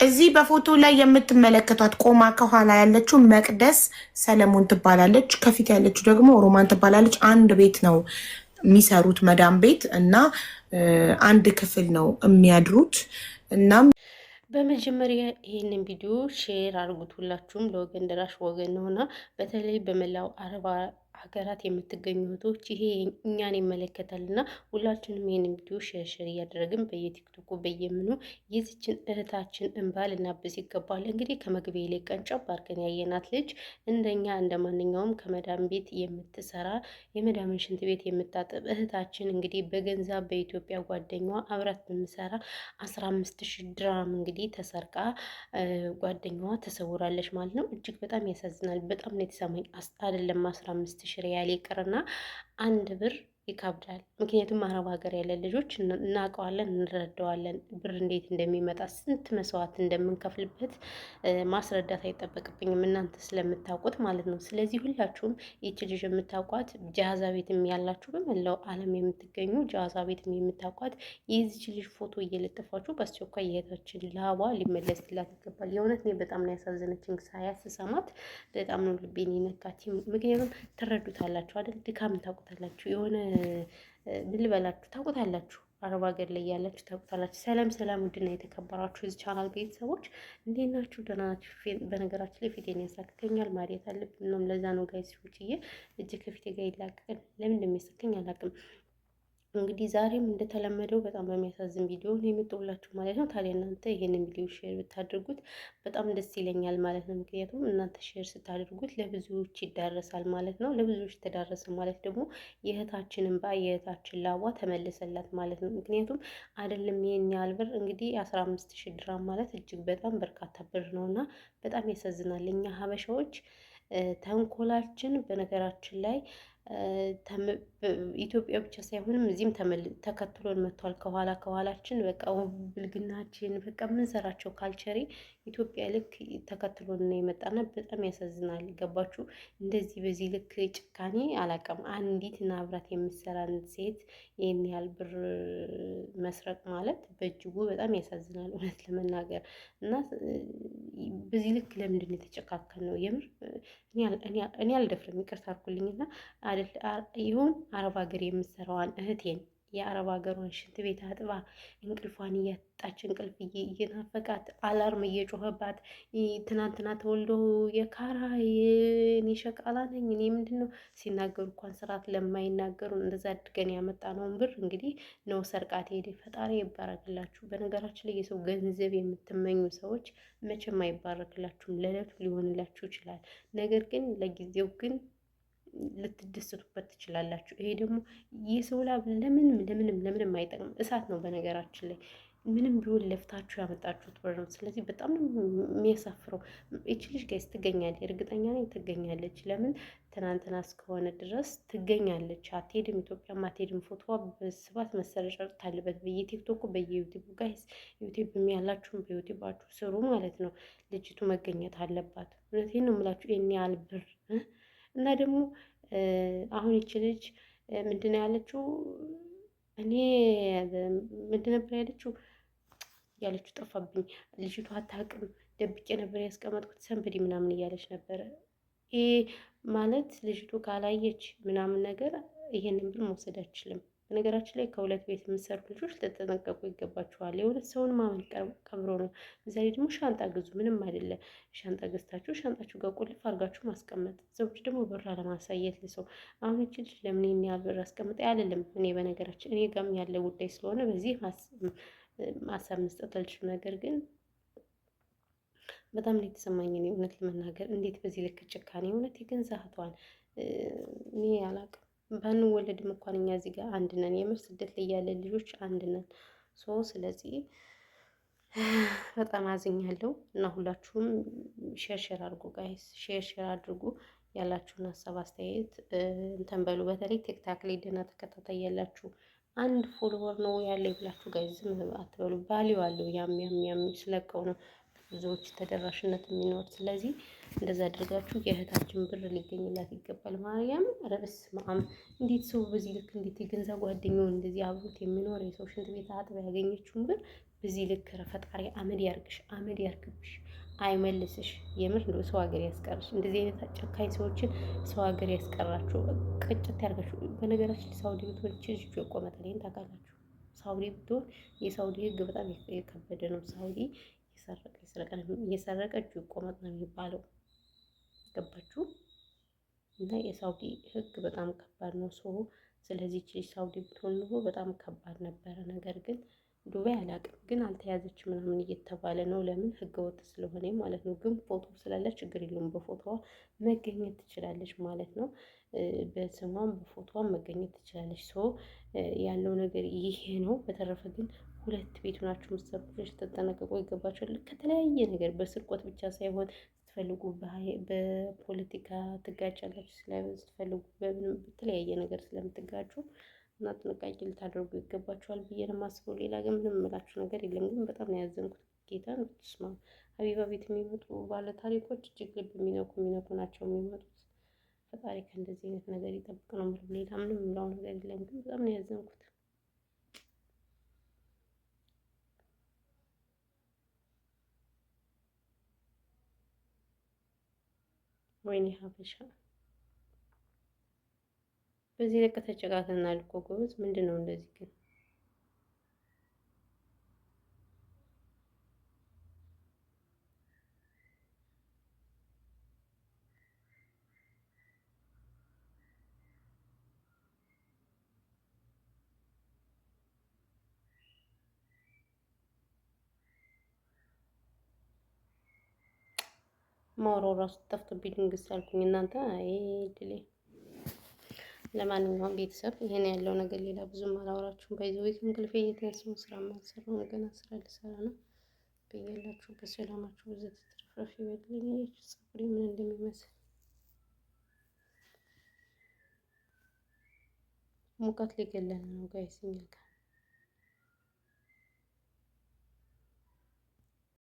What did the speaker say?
እዚህ በፎቶ ላይ የምትመለከቷት ቆማ ከኋላ ያለችው መቅደስ ሰለሞን ትባላለች። ከፊት ያለችው ደግሞ ሮማን ትባላለች። አንድ ቤት ነው የሚሰሩት፣ መዳም ቤት እና አንድ ክፍል ነው የሚያድሩት። እናም በመጀመሪያ ይህንን ቪዲዮ ሼር አድርጉት። ሁላችሁም ለወገን ደራሽ ወገን ነውና፣ በተለይ በመላው አረባ ሀገራት የምትገኙ እህቶች ይሄ እኛን ይመለከታል እና ሁላችንም ይህንን ቪዲዮ ሼር እያደረግን በየቲክቶኩ በየምኑ የዚችን እህታችን እንባ ልናብስ ይገባል። እንግዲህ ከመግቢያ ላይ ቀንጨብ አድርገን ያየናት ልጅ እንደኛ እንደ ማንኛውም ከመዳም ቤት የምትሰራ የመዳምን ሽንት ቤት የምታጥብ እህታችን እንግዲህ በገንዘብ በኢትዮጵያ ጓደኛዋ አብራት በምሰራ 15,000 ድራም እንግዲህ ተሰርቃ ጓደኛዋ ተሰውራለች ማለት ነው። እጅግ በጣም ያሳዝናል። በጣም ነው የተሰማኝ። አይደለም 15,000 ሪያል ይቅርና 1 ብር ይከብዳል። ምክንያቱም አረብ ሀገር ያለ ልጆች እናውቀዋለን፣ እንረዳዋለን። ብር እንዴት እንደሚመጣ ስንት መስዋዕት እንደምንከፍልበት ማስረዳት አይጠበቅብኝም፣ እናንተ ስለምታውቁት ማለት ነው። ስለዚህ ሁላችሁም ይቺ ልጅ የምታውቋት ጃዛ ቤትም ያላችሁ በመላው ዓለም የምትገኙ ጃዛ ቤትም የምታውቋት የዚች ልጅ ፎቶ እየለጠፋችሁ በአስቸኳይ የእህታችን ላቧ ሊመለስላት ይገባል። የእውነት እኔ በጣም ነው ያሳዘነችኝ። ሳያት ስሰማት በጣም ነው ልቤን የነካች። ምክንያቱም ትረዱታላችሁ አይደል? ድካም ታውቁታላችሁ። የሆነ ምን ልበላችሁ ታውቁታላችሁ። አረብ ሀገር ላይ ያላችሁ ታውቁታላችሁ። ሰላም ሰላም፣ ውድና የተከበራችሁ እዚህ ቻናል ቤተሰቦች እንዴት ናችሁ? ደህና ናችሁ? በነገራችን ላይ ፊቴን ያሳክከኛል ማለት አለብኝ። ምንም ለዛ ነው ጋይስ ፊትዬ እጅ ከፊቴ ጋር ይላቀቃል። ለምን እንደሚያሳክከኝ አላውቅም። እንግዲህ ዛሬም እንደተለመደው በጣም በሚያሳዝን ቪዲዮ ነው የመጣሁላችሁ ማለት ነው። ታዲያ እናንተ ይሄንን ቪዲዮ ሼር ብታደርጉት በጣም ደስ ይለኛል ማለት ነው። ምክንያቱም እናንተ ሼር ስታደርጉት ለብዙዎች ይዳረሳል ማለት ነው። ለብዙዎች ተዳረሰ ማለት ደግሞ የእህታችንን የእህታችን ላቧ ተመለሰላት ማለት ነው። ምክንያቱም አይደለም ይሄን ያህል ብር እንግዲህ 15,000 ድራም ማለት እጅግ በጣም በርካታ ብር ነው እና በጣም ያሳዝናል። እኛ ሀበሻዎች ተንኮላችን በነገራችን ላይ ኢትዮጵያ ብቻ ሳይሆንም እዚህም ተከትሎን መጥቷል። ከኋላችን በቃ ብልግናችን በቃ የምንሰራቸው ካልቸሪ ኢትዮጵያ ልክ ተከትሎን ነው የመጣና በጣም ያሳዝናል። ገባችሁ? እንደዚህ በዚህ ልክ ጭካኔ አላውቅም። አንዲት ናብራት የምትሰራን ሴት ይህን ያህል ብር መስረቅ ማለት በእጅጉ በጣም ያሳዝናል እውነት ለመናገር እና በዚህ ልክ ለምንድን ነው የተጨካከል ነው? የምር እኔ አልደፍርም፣ ይቅርታ አድርጉልኝና ይሁን አረብ ሀገር የምትሰራዋን እህቴን የአረብ ሀገሯን ሽንት ቤት አጥባ እንቅልፏን እያጣች እንቅልፍ እየናፈቃት አላርም እየጮኸባት ትናንትና ተወልዶ የካራ እኔ ሸቃላ ነኝ እኔ ምንድን ነው ሲናገሩ እንኳን ስርዓት ለማይናገሩ እንደዛ አድገን ያመጣነውን ብር እንግዲህ ነው ሰርቃት ሄደ። ፈጣሪ ይባረክላችሁ። በነገራችን ላይ የሰው ገንዘብ የምትመኙ ሰዎች መቼም አይባረክላችሁም። ለዕለቱ ሊሆንላችሁ ይችላል፣ ነገር ግን ለጊዜው ግን ልትደሰቱበት ትችላላችሁ። ይሄ ደግሞ የሰው ላብ ለምንም አይጠቅም፣ እሳት ነው። በነገራችን ላይ ምንም ቢሆን ለፍታችሁ ያመጣችሁት ብር ነው። ስለዚህ በጣም ነው የሚያሳፍረው። ይቺ ልጅ ጋይስ ትገኛለች፣ እርግጠኛ ነኝ ትገኛለች። ለምን ትናንትና እስከሆነ ድረስ ትገኛለች። አትሄድም፣ ኢትዮጵያም አትሄድም። ፎቶዋ በስፋት መሰረጨት አለበት በየቲክቶኩ በየዩቲዩብ። ጋይስ ዩቲዩብ ያላችሁም በዩቲዩባችሁ ስሩ ማለት ነው። ልጅቱ መገኘት አለባት። እውነቴን ነው የምላችሁ። ይሄን ያህል ብር እና ደግሞ አሁን ይቺ ልጅ ምንድን ነው ያለችው? እኔ ምንድን ነበር ያለችው ጠፋብኝ። ልጅቷ አታውቅም፣ ደብቄ ነበር ያስቀመጥኩት ሰንበዲ ምናምን እያለች ነበረ። ይሄ ማለት ልጅቱ ካላየች ምናምን ነገር ይሄንን ብር መውሰድ አችልም። በነገራችን ላይ ከሁለት ቤት የምትሰሩ ልጆች ልትጠነቀቁ ይገባችኋል። የሁለት ሰውን ማመን ቀብሮ ነው። እዛ ላይ ደግሞ ሻንጣ ግዙ፣ ምንም አይደለም። ሻንጣ ገዝታችሁ ሻንጣችሁ ጋር ቁልፍ አድርጋችሁ ማስቀመጥ። ሰዎች ደግሞ ብር አለማሳየት ለሰው። አሁን ይቺ ልጅ ለምን ይሄን ያህል ብር አስቀምጠ ያለልም። እኔ በነገራችን እኔ ጋርም ያለ ጉዳይ ስለሆነ በዚህ ማሳብ መስጠት አልችልም። ነገር ግን በጣም ነው የተሰማኝ እኔ እውነት ለመናገር እንዴት በዚህ ልክ ጭካኔ! እውነት የገንዛ እህቷን እኔ አላውቅም። ባንወለድም እንኳን እኛ እዚህ ጋር አንድ ነን። የምር ስደት ላይ ያለ ልጆች አንድ ነን። ስለዚህ በጣም አዝኛለሁ እና ሁላችሁም ሼር አድርጉ ጋይስ፣ ሼር አድርጉ። ያላችሁን ሀሳብ አስተያየት እንትን በሉ። በተለይ ቲክታክ ላይ ደህና ተከታታይ ያላችሁ 1 ፎሎወር ነው ያለኝ ብላችሁ ጋይስ ዝም አትበሉ። ቫሊዩ አለው። ያም ስለቀው ነው ብዙዎች ተደራሽነት የሚኖር። ስለዚህ እንደዛ አድርጋችሁ የእህታችን ብር ሊገኝላት ይገባል። ማርያም ረብስ ማም እንዴት ሰው በዚህ ልክ እንዴት የገንዘብ ጓደኛው እንደዚህ አብሮት የሚኖር የሰው ሽንት ቤት አጥባ ያገኘችውን ብር በዚህ ልክ ፈጣሪ አመድ ያርግሽ፣ አመድ ያርግብሽ፣ አይመልስሽ። የምር ነው ሰው ሀገር ያስቀርሽ። እንደዚህ አይነት ጨካኝ ሰዎችን ሰው ሀገር ያስቀራችሁ፣ ቅጭት ያርጋችሁ። በነገራችን ሳውዲ ብትሆን ልጅ ይቆመጣል። ይሄን ታውቃላችሁ። ሳውዲ ብትሆን የሳውዲ ህግ በጣም የከበደ ነው። ሳውዲ የሰረቀ እጁ ይቆመጥ ነው የሚባለው። ገባችሁ? እና የሳውዲ ህግ በጣም ከባድ ነው። ስለዚህ ልጅ ሳውዲ ብትሆን ኑሮ በጣም ከባድ ነበረ። ነገር ግን ዱባይ አላውቅም፣ ግን አልተያዘች ምናምን እየተባለ ነው። ለምን ህገ ወጥ ስለሆነ ማለት ነው። ግን ፎቶ ስላለ ችግር የለውም። በፎቶዋ መገኘት ትችላለች ማለት ነው። በስሟም በፎቶዋ መገኘት ትችላለች። ያለው ነገር ይሄ ነው። በተረፈ ግን ሁለት ቤቱ ናቸው መሰሩ ልጆች ተጠነቀቁ፣ ይገባቸዋል። ከተለያየ ነገር በስርቆት ብቻ ሳይሆን ስትፈልጉ በፖለቲካ ትጋጫላችሁ፣ ስትፈልጉ በምንም በተለያየ ነገር ስለምትጋጩ እና ጥንቃቄ ልታደርጉ ይገባችኋል ብዬ ነው የማስበው። ሌላ ግን ምንም የምላችሁ ነገር የለም። ግን በጣም ነው ያዘንኩት። ጌታን ስማ፣ ሀቢባ ቤት የሚመጡ ባለ ታሪኮች እጅግ ልብ የሚነኩ ናቸው የሚመጡት። ፈጣሪ ከእንደዚህ አይነት ነገር ይጠብቅ ነው የምለው። ሌላ ምንም የምለው ነገር የለም። ግን በጣም ነው ያዘንኩት። ወይኔ ሀበሻ በዚህ ልክ ተጨቃተናል እኮ ጎበዝ። ምንድን ነው እንደዚህ ግን? ማውራው ራሱ ጠፍቶብኝ ድንግስ አልኩኝ። እናንተ ድሌ። ለማንኛውም ቤተሰብ ይሄን ያለው ነገር ሌላ ብዙም አላወራችሁም። በዚህ ወይ እንቅልፌ እየተነሳሁ ስራ ማሰራው ገና ስራ ልሰራ ነው። በያላችሁ በሰላማችሁ ብዙ ተትረፍረፍ ይበልልኝ። ፀጉሬ ምን እንደሚመስል ሙቀት ሊገለን ነው ጋይስ እኛ ጋር